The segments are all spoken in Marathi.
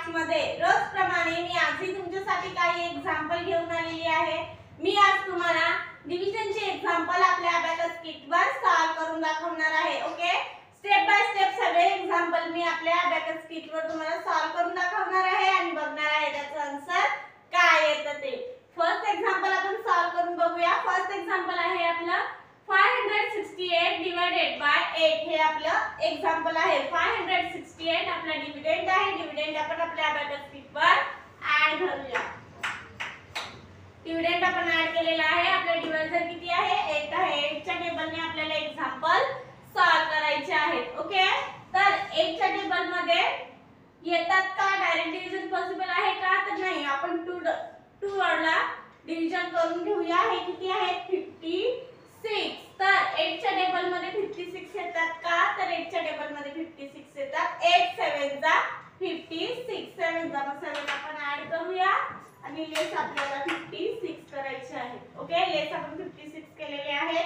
क्लास मध्ये रोजप्रमाणे मी आजही तुमच्यासाठी काही एक्झाम्पल घेऊन आलेली आहे। मी आज तुम्हाला डिव्हिजनचे एक्झाम्पल आपल्या अबॅकस किट वर सॉल्व करून दाखवणार आहे। ओके, स्टेप बाय स्टेप सगळे एक्झाम्पल मी आपल्या अबॅकस किट वर तुम्हाला सॉल्व करून दाखवणार आहे आणि बघणार आहे त्याचं आन्सर काय येतं ते। फर्स्ट एक्झाम्पल आपण सॉल्व करून बघूया। फर्स्ट एक्झाम्पल आहे आपलं 568 डिवाइडेड बाय 8 हे आपलं एक्झाम्पल आहे। 568 आपला डिव्हिडंड आहे। डिव्हिडंड आपण आपल्या अबॅकस किट वर ऍड करूया। डिव्हिडंड आपण ऍड केलेला आहे। आपला डिव्हायझर किती आहे? 8 आहे। 8 च्या टेबलने आपल्याला एक्झाम्पल सॉल्व करायचे आहेत। ओके, तर 8 च्या टेबल मध्ये येतात का? डायरेक्ट डिव्हिजन पॉसिबल आहे का? तर नाही, आपण 2 वरला डिव्हिजन करून घेऊया। हे किती आहे? 56। तर 8 च्या टेबल मध्ये 56 येतात का? तर 8 च्या टेबल मध्ये 56 येतात। 8 7 जा 56, 7 जा 7 आपण ऍड करूया आणि लेस आपल्याला 56 करायचे आहे। ओके, लेस आपण 56 केलेले आहे।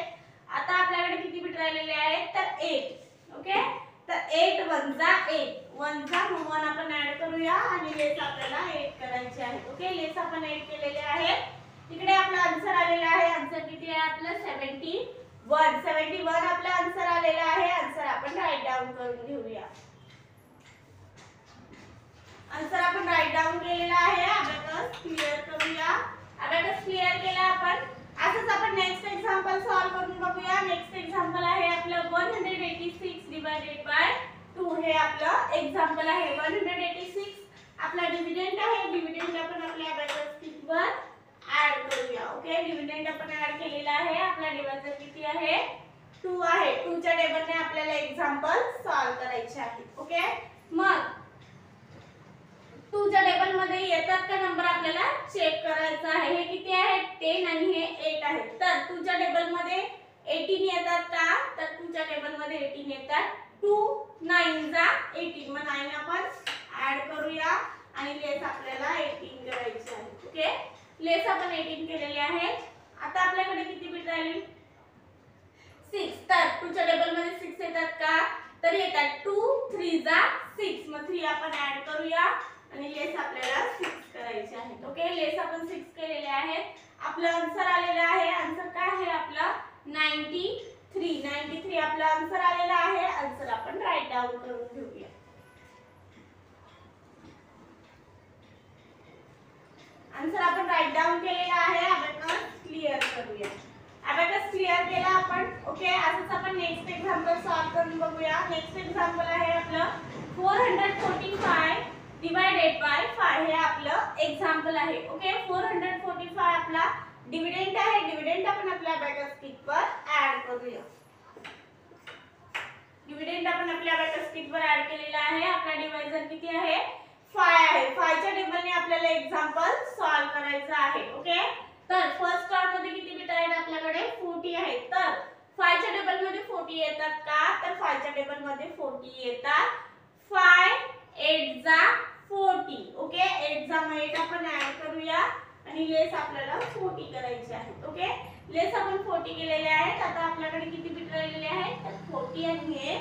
आता आपल्याकडे किती बिट राहिलेले आहेत? तर 8। ओके, तर 8 1 जा 8, 1 जा 1 आपण ऍड करूया आणि लेस आपल्याला 8 करायचे आहे। ओके, लेस आपण 8 केलेले आहे। इकडे आपला आन्सर आलेला आहे। आन्सर किती आहे आपलं? 71 आपला आन्सर आलेला आहे। आन्सर आपण राईट डाउन करून घेऊया। आन्सर आपण राईट डाउन केलेला आहे। अबॅकस क्लियर करूया। अबॅकस क्लियर केला आपण। असंच आपण नेक्स्ट एक्झाम्पल सॉल्व करून बघूया। नेक्स्ट एक्झाम्पल आहे आपलं 186 डिवाइडेड बाय 2 हे आपलं एक्झाम्पल आहे। 186 आपला डिव्हिडंड आहे। डिव्हिडंड आपण आपल्या अबॅकस किट वर ऍड करूया। ओके, डिव्हिडंड आपण ऍड केलेला आहे। आपला डिव्हायझर किती आहे? 2 आहे। 2 च्या टेबलने आपल्याला एक्झाम्पल सॉल्व करायचे आहे। ओके, मग 2 च्या टेबल मध्ये येतात का नंबर आपल्याला चेक करायचा आहे। हे किती आहे? 10 आणि हे 8 आहे। तर 2 च्या टेबल मध्ये 18 येतात का? तर 2 च्या टेबल मध्ये 18 येतात। 2 9 जा 18, मग 9 आपण ऍड करूया आणि लेस आपल्याला 18 करायचे आहे। ओके, लेस आपण 18 केलेले आहे। आता आपल्याकडे किती बिट राहिली? 6। तर 2 च्या टेबल मध्ये 6 येतात का? तर येतात। 2 3 जा 6, मग 3 आपण ऍड करूया आणि लेस आपल्याला 6 करायचे आहे। ओके, लेस आपण 6 केलेले आहे। आपलं आन्सर आलेलं आहे। आन्सर काय आहे आपला? 93 आपला आन्सर आलेला आहे। आन्सर आपण राईट डाउन करून घेऊया। आन्सर आपण राईट डाउन केलेला आहे। अबॅकस क्लियर करूया। अबॅकस क्लियर केला आपण। ओके, असंच आपण नेक्स्ट एक्झाम्पल सॉल्व करून बघूया। नेक्स्ट एक्झाम्पल आहे आपलं 445 डिवाइडेड बाय 5 हे आपलं एक्झाम्पल आहे। ओके, 445 आपला डिव्हिडंड आहे। डिव्हिडंड आपण आपल्या अबॅकस किट वर ऍड करूया। डिव्हिडंड आपण आपल्या अबॅकस किट वर ऍड केलेला आहे। आपला डिव्हायझर किती आहे? 5 आहे। 5 च्या टेबलने आपल्याला एक्झाम्पल सॉल्व करायचं आहे। ओके, तर फर्स्ट टर्म मध्ये किती बिट आहेत आपल्याकडे? 40 आहेत। तर 5 च्या टेबल मध्ये 40 येतात का? तर 5 च्या टेबल मध्ये 40 येतात। 5 8 जा 40। ओके, 8 जा 8 आपण ऍड करूया आणि लेस आपल्याला 40 करायचे आहे। ओके, लेस आपण 40 केलेले आहेत। आता आपल्याकडे किती बिट राहिलेले आहेत? तर 40 आणि हे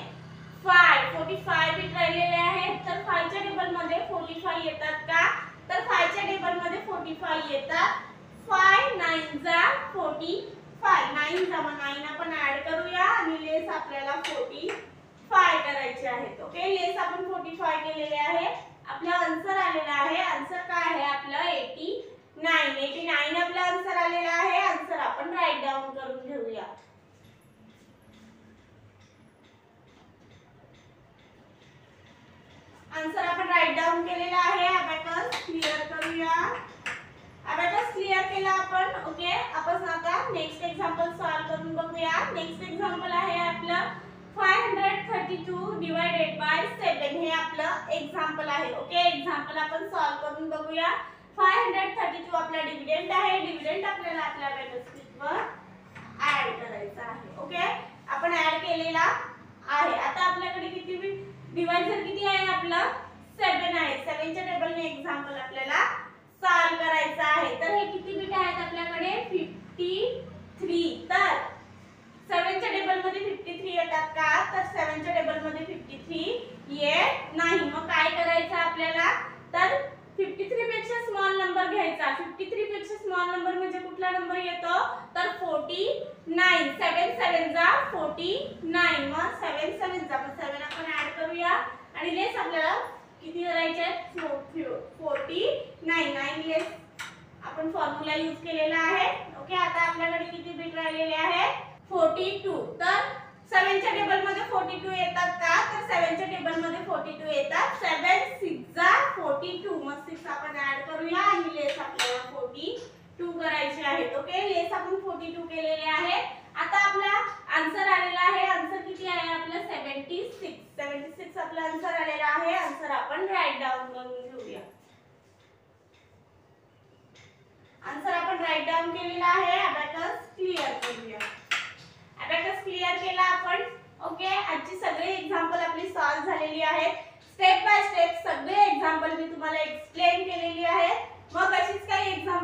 45 बिट राहिलेले आहेत। तर 5 च्या टेबल मध्ये 45 येतात का? तर 5 च्या टेबल मध्ये 45 येतात। 5 9 जा 45, 9 जा 9 आपण ऍड करूया आणि लेस आपल्याला 45 करायचे आहेत। ओके, लेस आपण 45 केलेले आहे। आपला आन्सर आलेला आहे। आन्सर काय आहे आपला? 89 आपला आन्सर आलेला आहे। आन्सर आपण राईट डाउन करून घेऊया। आन्सर आपण राईट डाउन केलेला आहे। अबॅकस क्लियर करूया। अबॅकस क्लियर केला आपण। ओके, आपण आता नेक्स्ट एक्झाम्पल सॉल्व करून बघूया। नेक्स्ट एक्झाम्पल आहे आपलं 532 डिवाइडेड बाय 7 हे आपलं एक्झाम्पल आहे। ओके, एक्झाम्पल आपण सॉल्व करून बघूया। 532 आपला डिव्हिडंड आहे। डिव्हिडंड आपल्याला आपल्या अबॅकस किट वर ऍड करायचा आहे। ओके, आपण ऍड केलेला आहे। आता आपल्याकडे किती डिव्हायझर किती आहे आपलं? 7 आहे। 7 च्या टेबलने एक्झाम्पल आपल्याला सॉल्व करायचा आहे। तर हे किती बिट आहेत आपल्याकडे? 53। तर 7 च्या टेबल मध्ये 53 येतात का? तर 7 च्या टेबल मध्ये 53 येत नाही। मग काय करायचं आपल्याला? तर कुठला नंबर येतो तर 49. 7 7 जा 49. मग 7 7 जा, मग 7 आपण ऍड करूया आणि लेस आपल्याला किती करायचे 49. 9 लेस आपण फॉर्म्युला यूज केलेला आहे. ओके, आता आपल्याकडे किती बिट राहिलेले आहे 42. तर 7 च्या टेबल मध्ये 42 येतात का तर 7 च्या टेबल मध्ये 42 येतात. 7 6 जा 42. मग 6 आपण ऍड करूया आणि लेस आपल्याला 42 करायचे आहेत. ओके, लेस आपण 42 केलेले आहे. आता आपला आन्सर आलेला आहे. आन्सर किती आहे आपला 76. 76 आपला आन्सर आलेला आहे. आन्सर आपण राईट डाऊन करून घेऊया. आन्सर आपण राईट डाऊन केलेला आहे. अबॅकस क्लिअर करूया. अबॅकस क्लिअर केला आपण. ओके, आजची सगळे एक्झाम्पल आपली सॉल्व झालेली आहेत. स्टेप बाय स्टेप सगळे एक्झाम्पल मी तुम्हाला एक्सप्लेन केलेली आहेत. मग अशीच काही एक्झाम्पल